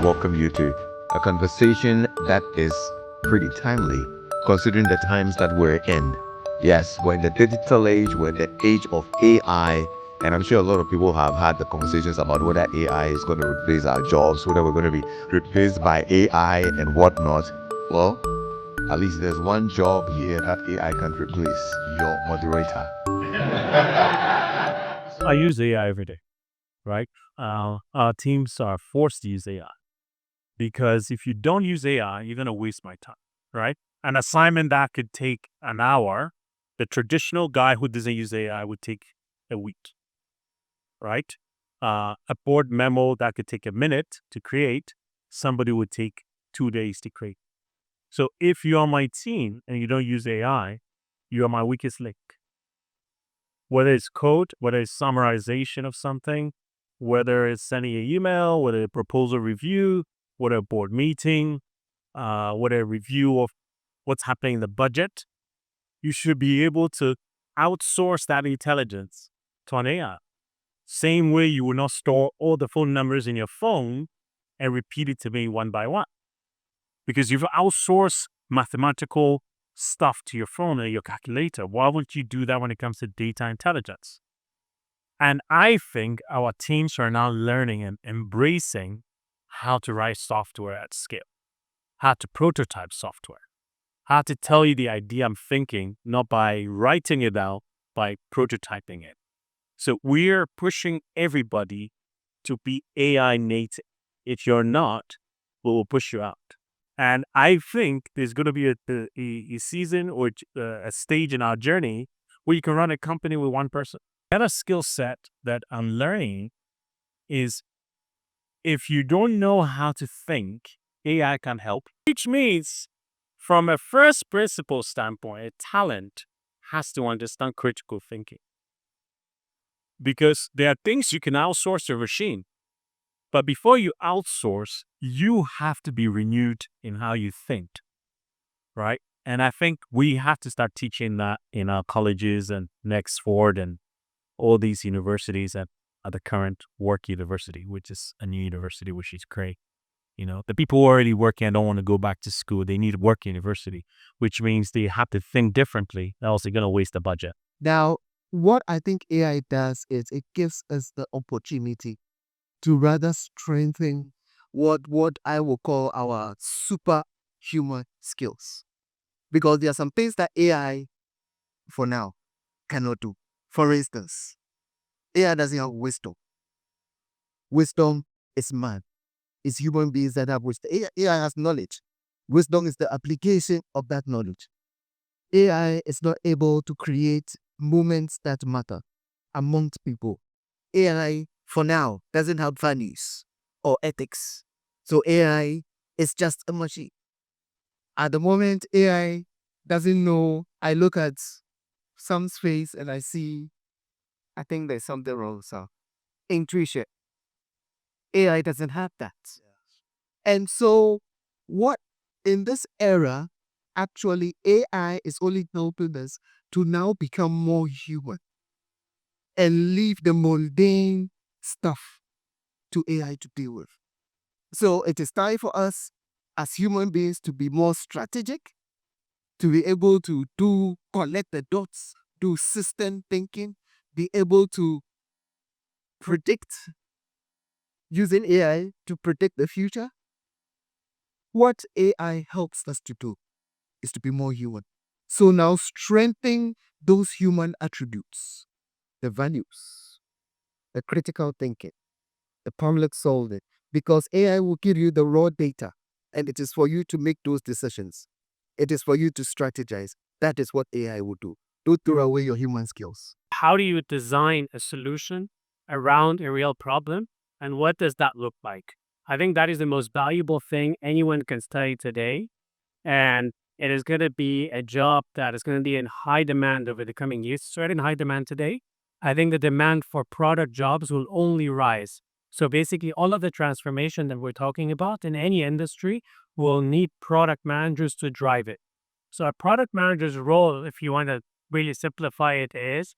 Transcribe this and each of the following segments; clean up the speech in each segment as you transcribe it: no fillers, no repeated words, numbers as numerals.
welcome you to a conversation that is pretty timely, considering the times that we're in. Yes, we're in the digital age, we're in the age of AI, and I'm sure a lot of people have had the conversations about whether AI is going to replace our jobs, whether we're going to be replaced by AI and whatnot. Well, at least there's one job here that AI can't replace: your moderator. I use AI every day, right? Our teams are forced to use AI because if you don't use AI, you're going to waste my time, right? An assignment that could take an hour, the traditional guy who doesn't use AI would take a week, right? A board memo that could take a minute to create, somebody would take 2 days to create. So if you're on my team and you don't use AI, you are my weakest link. Whether it's code, whether it's summarization of something, whether it's sending an email, whether a proposal review, whether a board meeting, whether a review of what's happening in the budget, you should be able to outsource that intelligence to an AI. Same way you will not store all the phone numbers in your phone and repeat it to me one by one. Because you've outsourced mathematical stuff to your phone or your calculator. Why won't you do that when it comes to data intelligence? And I think our teams are now learning and embracing how to write software at scale, how to prototype software, how to tell you the idea I'm thinking, not by writing it out, by prototyping it. So we're pushing everybody to be AI native. If you're not, we will push you out. And I think there's going to be a season or a stage in our journey where you can run a company with one person. The other skill set that I'm learning is if you don't know how to think, AI can help, which means from a first principle standpoint, a talent has to understand critical thinking. Because there are things you can outsource to a machine. But before you outsource, you have to be renewed in how you think, right? And I think we have to start teaching that in our colleges and Nexford and all these universities at the current work university, which is a new university, which is great. You know, the people who are already working and don't want to go back to school, they need work university, which means they have to think differently. Else they're going to waste the budget. Now, what I think AI does is it gives us the opportunity to rather strengthen what I will call our superhuman skills. Because there are some things that AI, for now, cannot do. For instance, AI doesn't have wisdom. Wisdom is man. It's human beings that have wisdom. AI has knowledge. Wisdom is the application of that knowledge. AI is not able to create moments that matter amongst people. AI, for now, doesn't have values or ethics. So AI is just a machine. At the moment, AI doesn't know. I look at some face and I see, I think there's something wrong. So, intuition. AI doesn't have that. And so, what in this era, actually, AI is only helping us to now become more human and leave the mundane stuff to AI to deal with. So it is time for us as human beings to be more strategic, to be able to connect the dots, do system thinking, be able to predict using AI to predict the future. What AI helps us to do is to be more human. So now strengthen those human attributes, the values, the critical thinking, the problem solving, because AI will give you the raw data and it is for you to make those decisions. It is for you to strategize. That is what AI will do. Don't throw away your human skills. How do you design a solution around a real problem? And what does that look like? I think that is the most valuable thing anyone can study today. And it is going to be a job that is going to be in high demand over the coming years. It's already in high demand today. I think the demand for product jobs will only rise. So basically, all of the transformation that we're talking about in any industry will need product managers to drive it. So a product manager's role, if you want to really simplify it, is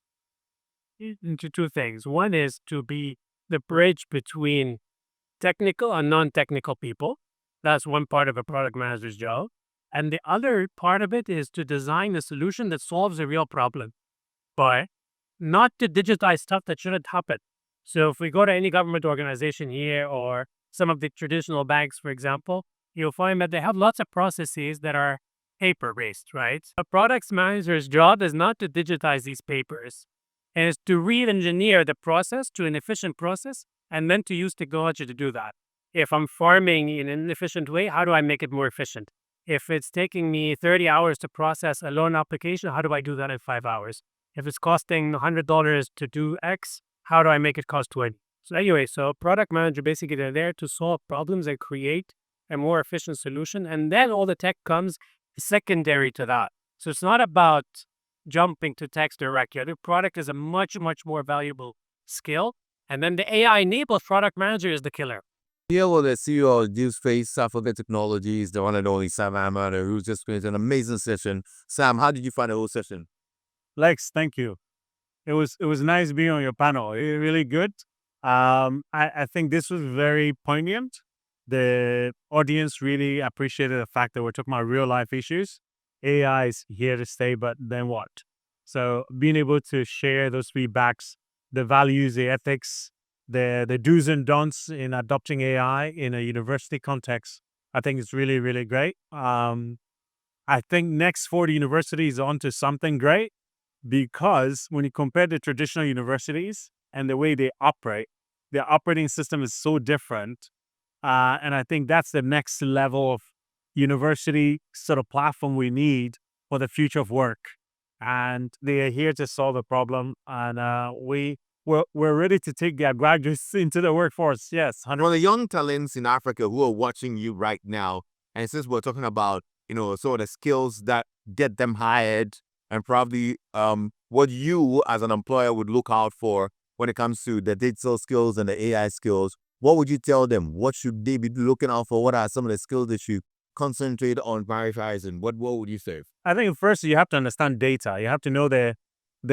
into two things. One is to be the bridge between technical and non-technical people. That's one part of a product manager's job. And the other part of it is to design a solution that solves a real problem, but not to digitize stuff that shouldn't happen. So if we go to any government organization here or some of the traditional banks, for example, you'll find that they have lots of processes that are paper-based, right? A product manager's job is not to digitize these papers, and it's to re-engineer the process to an efficient process and then to use technology to do that. If I'm farming in an inefficient way, how do I make it more efficient? If it's taking me 30 hours to process a loan application, how do I do that in 5 hours? If it's costing $100 to do X, how do I make it cost 20? So anyway, so product manager, basically they're there to solve problems and create a more efficient solution. And then all the tech comes secondary to that. So it's not about jumping to text directly. The product is a much, much more valuable skill. And then the AI-enabled product manager is the killer. Here with the CEO of BlueSPACE Africa Technologies, the one and only Sam Amanor, who's just finished an amazing session. Sam, how did you find the whole session? Lex, thank you. It was nice being on your panel. Really good. I think this was very poignant. The audience really appreciated the fact that we're talking about real life issues. AI is here to stay, but then what? So being able to share those feedbacks, the values, the ethics, the do's and don'ts in adopting AI in a university context, I think it's really, really great. I think Nexford University is onto something great, because when you compare the traditional universities and the way they operate, their operating system is so different. And I think that's the next level of university sort of platform we need for the future of work. And they are here to solve the problem. And we're ready to take their graduates into the workforce. Yes, 100%. For the young talents in Africa who are watching you right now, and since we're talking about, sort of the skills that get them hired, and probably what you as an employer would look out for when it comes to the digital skills and the AI skills, what would you tell them? What should they be looking out for? What are some of the skills that you concentrate on prioritizing? What would you say? I think first you have to understand data. You have to know the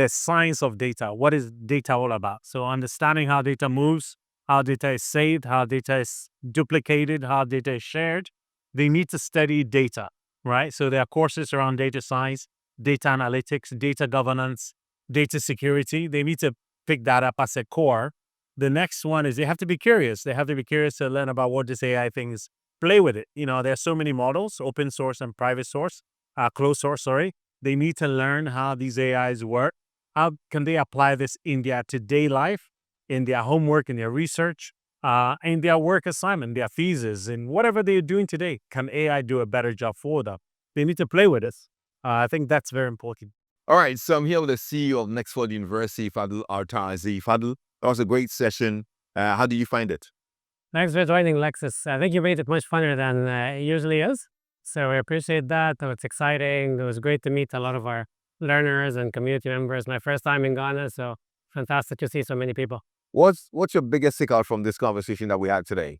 science of data. What is data all about? So understanding how data moves, how data is saved, how data is duplicated, how data is shared. They need to study data, right? So there are courses around data science, data analytics, data governance, data security. They need to pick that up as a core. The next one is they have to be curious. They have to be curious to learn about what this AI thing is. Play with it. There are so many models, open source and private source, closed source, sorry. They need to learn how these AIs work. How can they apply this in their today life, in their homework, in their research, in their work assignment, their thesis, and whatever they're doing today? Can AI do a better job for them? They need to play with this. I think that's very important. All right, so I'm here with the CEO of Nexford University, Fadl Al Tarzi. Fadl, that was a great session. How do you find it? Thanks for joining, Lexis. I think you made it much funner than it usually is. So I appreciate that. It's exciting. It was great to meet a lot of our learners and community members. My first time in Ghana, so fantastic to see so many people. What's your biggest takeout from this conversation that we had today?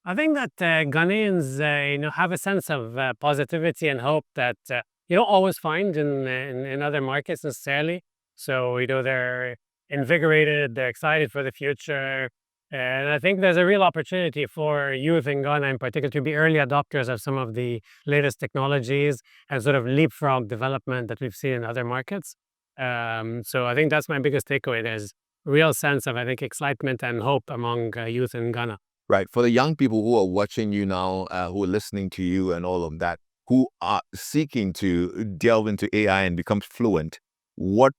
I think that Ghanaians, have a sense of positivity and hope that you don't always find in other markets necessarily. So they're invigorated, they're excited for the future, and I think there's a real opportunity for youth in Ghana, in particular, to be early adopters of some of the latest technologies and sort of leapfrog development that we've seen in other markets. So I think that's my biggest takeaway. There's a real sense of, I think, excitement and hope among youth in Ghana. Right. For the young people who are watching you now, who are listening to you and all of that, who are seeking to delve into AI and become fluent, what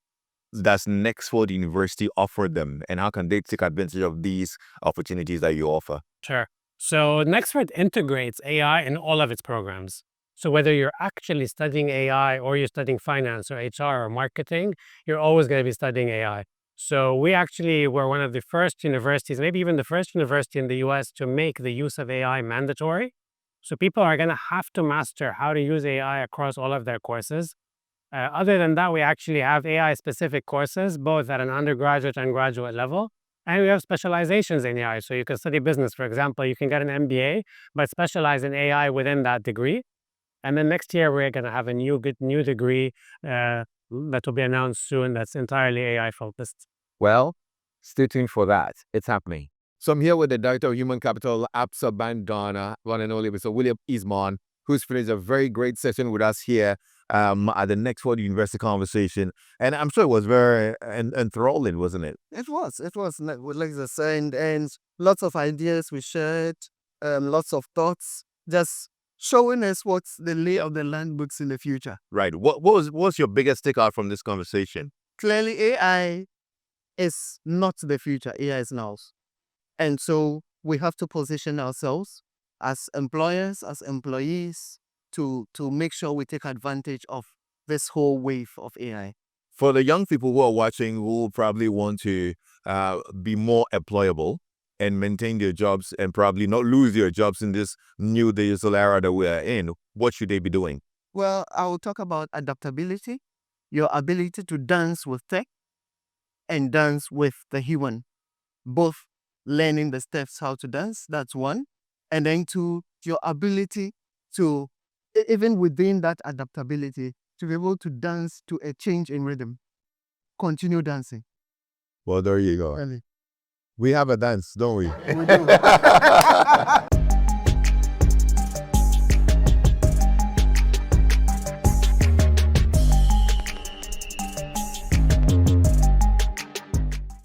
does Nexford University offer them, and how can they take advantage of these opportunities that you offer? Sure. So Nexford integrates AI in all of its programs. So whether you're actually studying AI or you're studying finance or HR or marketing, you're always going to be studying AI. So we actually were one of the first universities, maybe even the first university in the US, to make the use of AI mandatory. So people are going to have to master how to use AI across all of their courses. Other than that, we actually have AI-specific courses, both at an undergraduate and graduate level. And we have specializations in AI. So you can study business, for example. You can get an MBA, but specialize in AI within that degree. And then next year, we're going to have a new degree that will be announced soon that's entirely AI-focused. Well, stay tuned for that. It's happening. So I'm here with the Director of Human Capital, Absa Bank Ghana, one and only Mr. William Easmon, who's finished a very great session with us here at the Nexford University conversation. And I'm sure it was very enthralling, wasn't it? It was, with Lexis, and lots of ideas we shared, lots of thoughts, just showing us what's the lay of the land books in the future. Right. What's your biggest takeout from this conversation? Clearly, AI is not the future, AI is now. And so we have to position ourselves as employers, as employees, to make sure we take advantage of this whole wave of AI. For the young people who are watching who probably want to be more employable and maintain their jobs and probably not lose their jobs in this new digital era that we are in, what should they be doing? Well, I will talk about adaptability, your ability to dance with tech and dance with the human, both learning the steps how to dance, that's one. And then two, your ability to, even within that adaptability, to be able to dance to a change in rhythm. Continue dancing. Well, there you go. Really. We have a dance, don't we? We do.